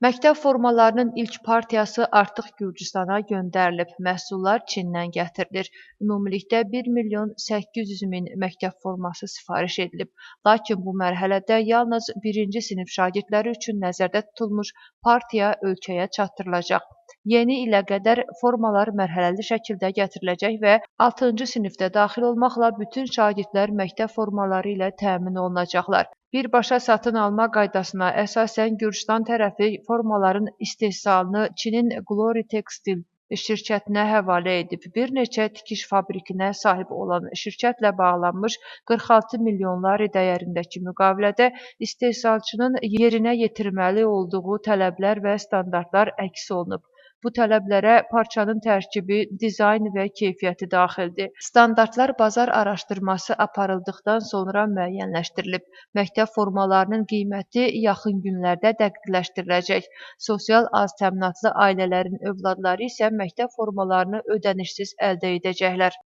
Məktəb formalarının ilk partiyası artıq Gürcüstana göndərilib. Məhsullar Çindən gətirilir. Ümumilikdə 1.800.000 məktəb forması sifariş edilib. Lakin bu mərhələdə yalnız birinci sinif şagirdləri üçün nəzərdə tutulmuş partiya ölkəyə çatdırılacaq. Yeni ilə qədər formalar mərhələli şəkildə gətiriləcək və 6-cı sinifdə daxil olmaqla bütün şagirdlər məktəb formaları ilə təmin olunacaqlar. Birbaşa satın alma qaydasına əsasən Gürcüstan tərəfi formaların istehsalını Çinin Glory Textile şirkətinə həvalə edib. Bir neçə tikiş fabrikinə sahib olan şirkətlə bağlanmış 46 milyon lari dəyərindəki müqavilədə istehsalçının yerinə yetirməli olduğu tələblər və standartlar əks olunub. Bu tələblərə parçanın tərkibi, dizayn və keyfiyyəti daxildir. Standartlar bazar araşdırması aparıldıqdan sonra müəyyənləşdirilib. Məktəb formalarının qiyməti yaxın günlərdə dəqiqləşdiriləcək. Sosial az təminatlı ailələrin övladları isə məktəb formalarını ödənişsiz əldə edəcəklər.